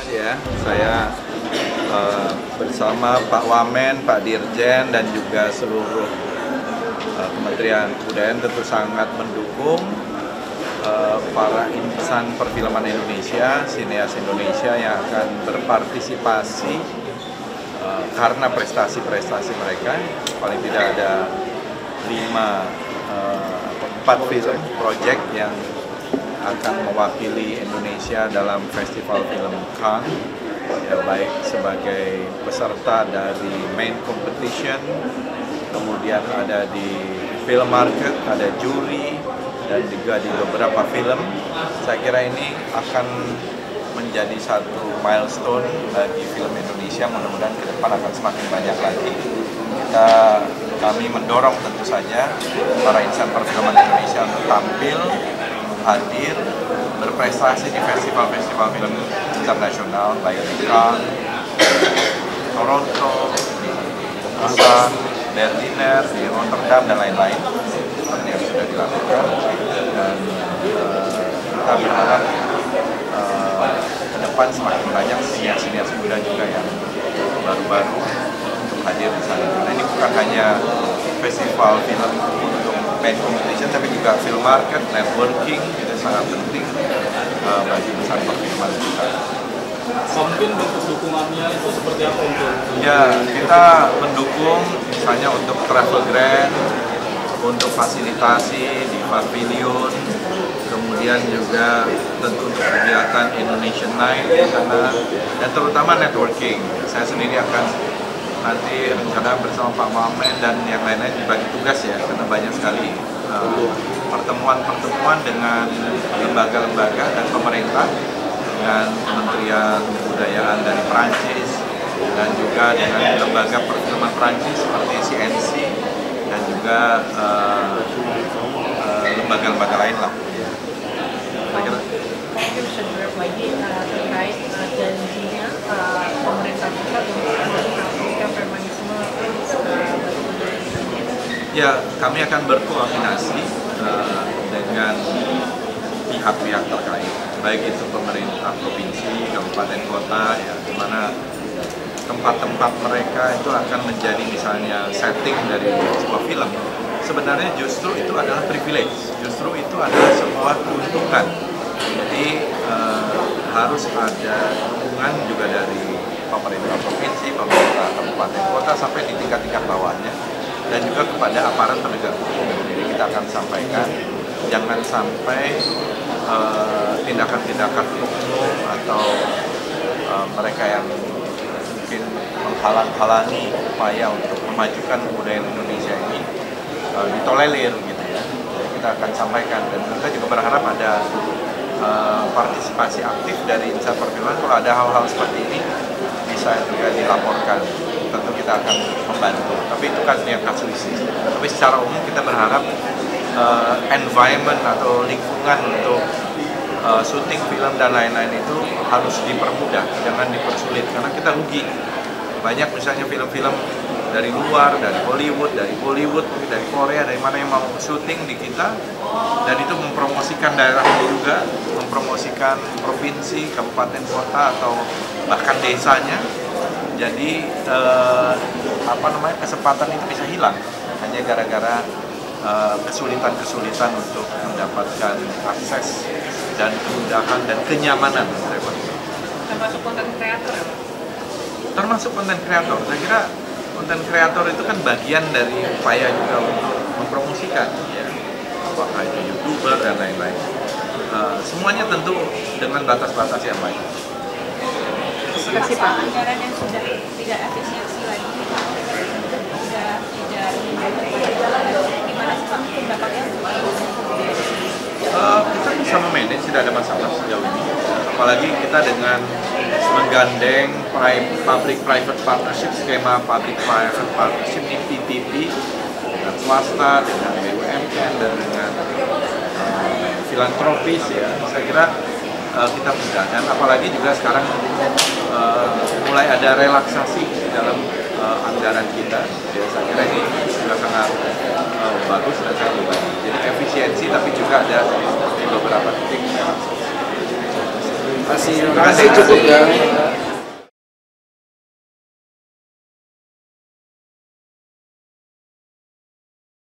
Ya, saya bersama Pak Wamen, Pak Dirjen, dan juga seluruh Kementerian Kebudayaan tentu sangat mendukung para insan perfilman Indonesia, sineas Indonesia yang akan berpartisipasi karena prestasi-prestasi mereka. Paling tidak ada 4 film project yang akan mewakili Indonesia dalam Festival Film Cannes, ya, baik sebagai peserta dari main competition, kemudian ada di film market, ada juri, dan juga di beberapa film. Saya kira ini akan menjadi satu milestone bagi film Indonesia. Mudah-mudahan ke depan akan semakin banyak lagi. Kami mendorong tentu saja para insan perfilman Indonesia untuk tampil, hadir, berprestasi di festival-festival film internasional, baik di Cannes, Toronto, Busan, Berliner, di Rotterdam, dan lain-lain seperti yang sudah dilakukan. Dan kita berharap ke depan semakin banyak sinias-sinias muda juga yang baru-baru untuk hadir di sana. Karena ini bukan hanya festival film untuk main competition, tapi juga film market, networking, itu sangat penting bagi insan perfilman kita. Mungkin bentuk dukungannya itu seperti apa untuk? Ya, kita mendukung misalnya untuk travel grant, untuk fasilitasi di pavilion, kemudian juga tentu untuk kegiatan Indonesian Night di sana, dan terutama networking. Saya sendiri akan nanti rencana bersama Pak Wamen dan yang lainnya dibagi tugas ya, karena banyak sekali pertemuan-pertemuan dengan lembaga-lembaga dan pemerintah, dengan Kementerian Kebudayaan dari Prancis, dan juga dengan lembaga perfilman Prancis seperti CNC, dan juga lembaga-lembaga lain lah. Mungkin bisa berbagi terkait janjinya pemerintah pusat untuk mengaplikasikan feminisme. Ya, kami akan berkoordinasi dengan pihak-pihak terkait, baik itu pemerintah provinsi, kabupaten, kota, ya, di mana tempat-tempat mereka itu akan menjadi misalnya setting dari sebuah film. Sebenarnya justru itu adalah privilege, justru itu adalah sebuah keuntungan. Jadi harus ada dukungan juga dari pemerintah provinsi, pemerintah kabupaten, kota, sampai di tingkat-tingkat bawahnya, dan juga kepada aparat penegak hukum. Jadi kita akan sampaikan, jangan sampai tindakan-tindakan oknum atau mereka yang mungkin menghalang-halangi upaya untuk memajukan kebudayaan Indonesia ini ditolerir gitu ya. Jadi kita akan sampaikan, dan kita juga berharap ada partisipasi aktif dari insan perfilman. Kalau ada hal-hal seperti ini bisa juga dilaporkan, tentu kita akan membantu. Tapi itu kan yang kasuistis. Tapi secara umum kita berharap environment atau lingkungan untuk syuting film dan lain-lain itu harus dipermudah, jangan dipersulit, karena kita rugi. Banyak misalnya film-film dari luar, dari Hollywood, dari Bollywood, dari Korea, dari mana yang mau syuting di kita, dan itu mempromosikan daerah juga, mempromosikan provinsi, kabupaten, kota, atau bahkan desanya. Jadi kesempatan itu bisa hilang hanya gara-gara kesulitan-kesulitan untuk mendapatkan akses dan kemudahan dan kenyamanan. Termasuk konten kreator. Termasuk konten kreator. Saya kira konten kreator itu kan bagian dari upaya juga untuk mempromosikan, ya, apakah itu YouTuber dan lain-lain. Semuanya tentu dengan batas-batas yang baik. Kasih Pak, anggaran yang sudah tidak efisiensi lagi, sudah tidak gimana sih Pak pendapatnya? Kita bisa memanage, tidak ada masalah sejauh ini. Apalagi kita dengan menggandeng public-private partnership, skema public-private partnership di PPP dengan swasta, dengan BUMN, dan dengan filantropis, ya. Saya kira kita bisa, dan apalagi juga sekarang mulai ada relaksasi dalam anggaran kita, ya. Saya kira ini juga sangat bagus dan sangat baik. Jadi efisiensi, tapi juga ada di beberapa titik relaksasi. Terima kasih Terima kasih, cukup ya.